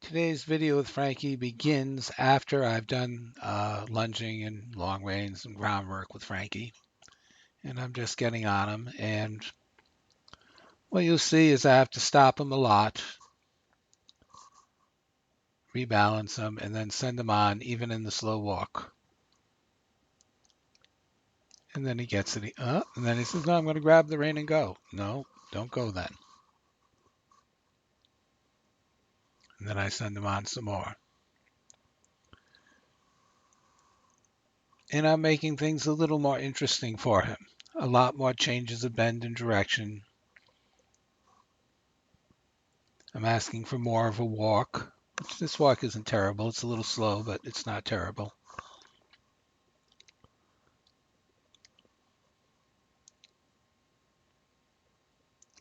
Today's video with Frankie begins after I've done lunging and long range and groundwork with Frankie. And I'm just getting on him. And what you'll see is I have to stop him a lot, rebalance him, and then send him on, even in the slow walk. And then he gets it. And then he says, no, I'm going to grab the rein and go. No, don't go then. And then I send him on some more. And I'm making things a little more interesting for him. A lot more changes of bend and direction. I'm asking for more of a walk. This walk isn't terrible. It's a little slow, but it's not terrible.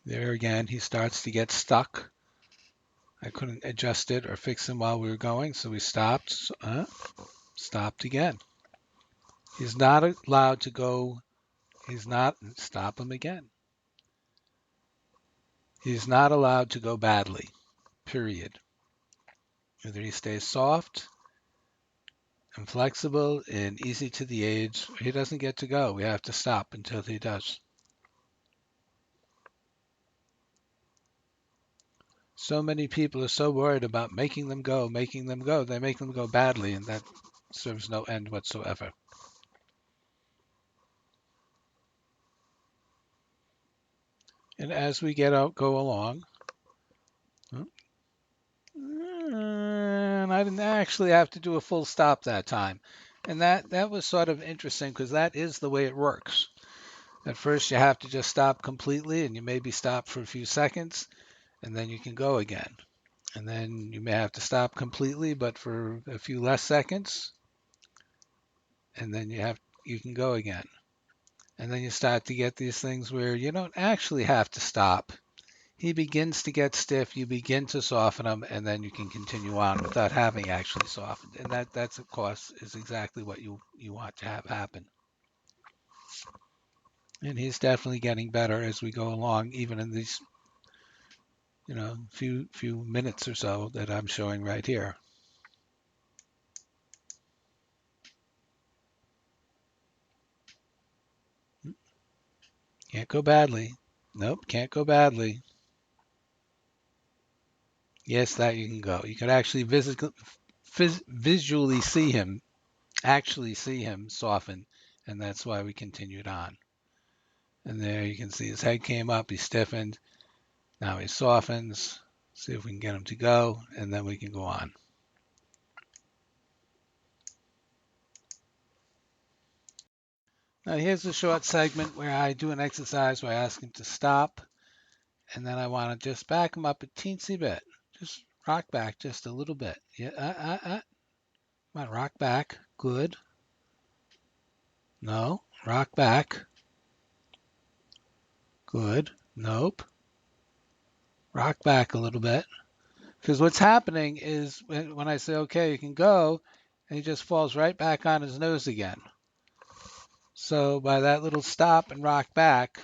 There again, he starts to get stuck. I couldn't adjust it or fix him while we were going, so we stopped. Stopped again. He's not allowed to go. He's not. Stop him again. He's not allowed to go badly, period. Either he stays soft and flexible and easy to the age, or he doesn't get to go. We have to stop until he does. So many people are so worried about making them go, making them go. They make them go badly, and that serves no end whatsoever. And as we go along, and I didn't actually have to do a full stop that time. And that was sort of interesting because that is the way it works. At first, you have to just stop completely, and you maybe stop for a few seconds, and then you can go again. And then you may have to stop completely, but for a few less seconds, and then you can go again. And then you start to get these things where you don't actually have to stop. He begins to get stiff, you begin to soften him, and then you can continue on without having actually softened. And that's of course is exactly what you want to have happen. And he's definitely getting better as we go along, even in these few minutes or so that I'm showing right here. Can't go badly. Nope, can't go badly. Yes, that you can go. You can actually visually see him, actually see him soften, and that's why we continued on. And there you can see his head came up, he stiffened. Now he softens. See if we can get him to go, and then we can go on. Now here's a short segment where I do an exercise where I ask him to stop, and then I want to just back him up a teensy bit. Just rock back just a little bit. Yeah, come on, rock back. Good. No, rock back. Good. Nope. Rock back a little bit. Because what's happening is when I say, okay, you can go, and he just falls right back on his nose again. So by that little stop and rock back,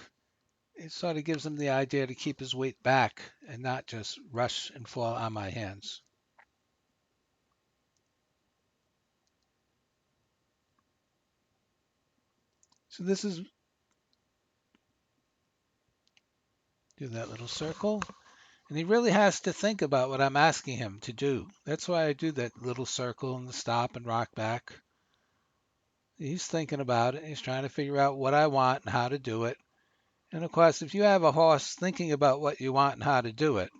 it sort of gives him the idea to keep his weight back and not just rush and fall on my hands. So this is, do that little circle. And he really has to think about what I'm asking him to do. That's why I do that little circle and the stop and rock back. He's thinking about it. He's trying to figure out what I want and how to do it. And of course, if you have a horse thinking about what you want and how to do it,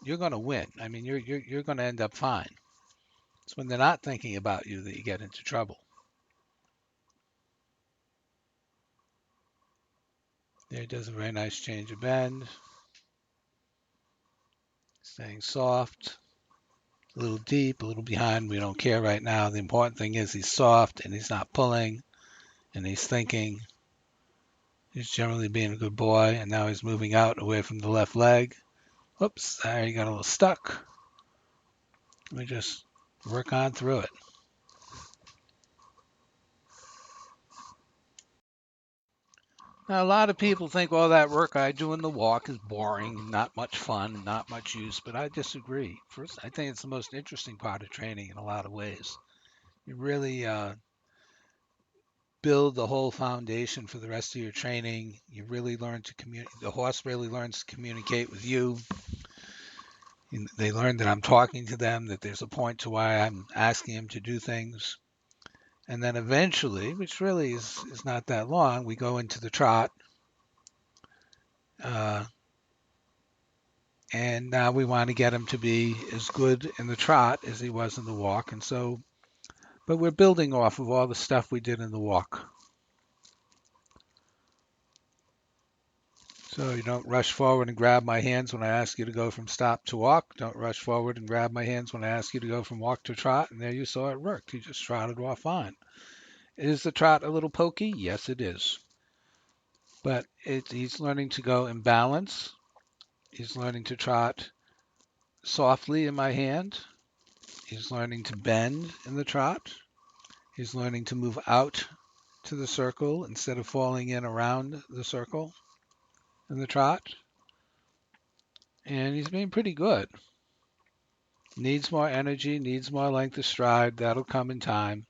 you're going to win. I mean, you're going to end up fine. It's when they're not thinking about you that you get into trouble. There he does a very nice change of bend, staying soft, a little deep, a little behind. We don't care right now. The important thing is he's soft and he's not pulling and he's thinking. He's generally being a good boy, and now he's moving out away from the left leg. Oops, there he got a little stuck. We just work on through it. Now, a lot of people think all that work I do in the walk is boring and not much fun, not much use, but I disagree. First, I think it's the most interesting part of training in a lot of ways. You really build the whole foundation for the rest of your training. You really learn to communicate. The horse really learns to communicate with you. And they learn that I'm talking to them, that there's a point to why I'm asking them to do things. And then eventually, which really is not that long, we go into the trot. Uh, and now we want to get him to be as good in the trot as he was in the walk. And so, but we're building off of all the stuff we did in the walk. So you don't rush forward and grab my hands when I ask you to go from stop to walk. Don't rush forward and grab my hands when I ask you to go from walk to trot. And there you saw it worked. He just trotted off fine. Is the trot a little pokey? Yes, it is. But he's learning to go in balance. He's learning to trot softly in my hand. He's learning to bend in the trot. He's learning to move out to the circle instead of falling in around the circle in the trot. And he's being pretty good. Needs more energy, needs more length of stride. That'll come in time.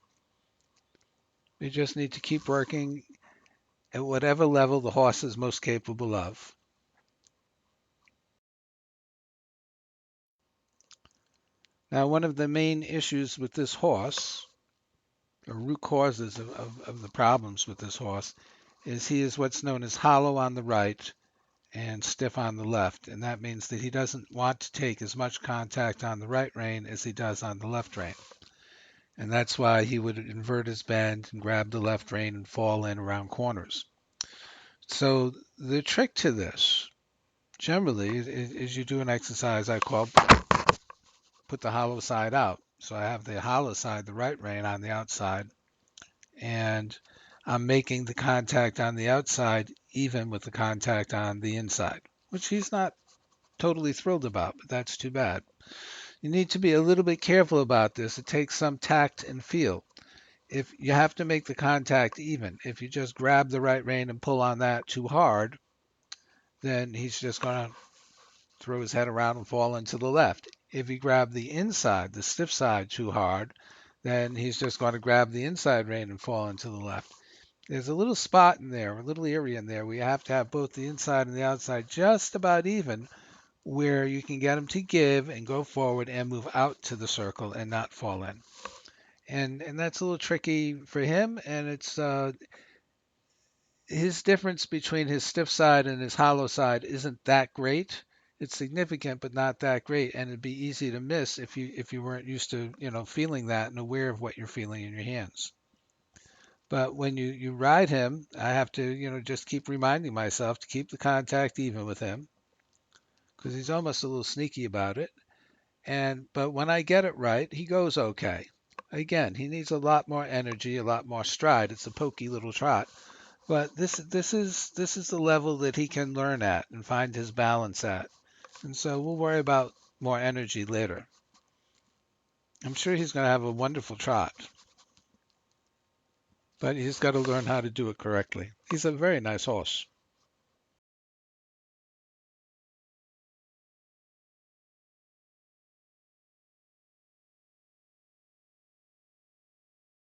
We just need to keep working at whatever level the horse is most capable of. Now, one of the main issues with this horse, or root causes of the problems with this horse, is he is what's known as hollow on the right and stiff on the left. And that means that he doesn't want to take as much contact on the right rein as he does on the left rein. And that's why he would invert his bend and grab the left rein and fall in around corners. So the trick to this generally is you do an exercise I call put the hollow side out. So I have the hollow side, the right rein on the outside, and I'm making the contact on the outside even with the contact on the inside, which he's not totally thrilled about, but that's too bad. You need to be a little bit careful about this. It takes some tact and feel. If you have to make the contact even, if you just grab the right rein and pull on that too hard, then he's just going to throw his head around and fall into the left. If you grab the inside, the stiff side, too hard, then he's just going to grab the inside rein and fall into the left. There's a little spot in there, a little area in there where you have to have both the inside and the outside just about even, where you can get him to give and go forward and move out to the circle and not fall in. And that's a little tricky for him, and it's his difference between his stiff side and his hollow side isn't that great. It's significant, but not that great, and it'd be easy to miss if you weren't used to feeling that and aware of what you're feeling in your hands. But when you ride him, I have to just keep reminding myself to keep the contact even with him because he's almost a little sneaky about it. But when I get it right, he goes okay. Again, he needs a lot more energy, a lot more stride. It's a pokey little trot. But this is the level that he can learn at and find his balance at. And so we'll worry about more energy later. I'm sure he's going to have a wonderful trot, but he's got to learn how to do it correctly. He's a very nice horse.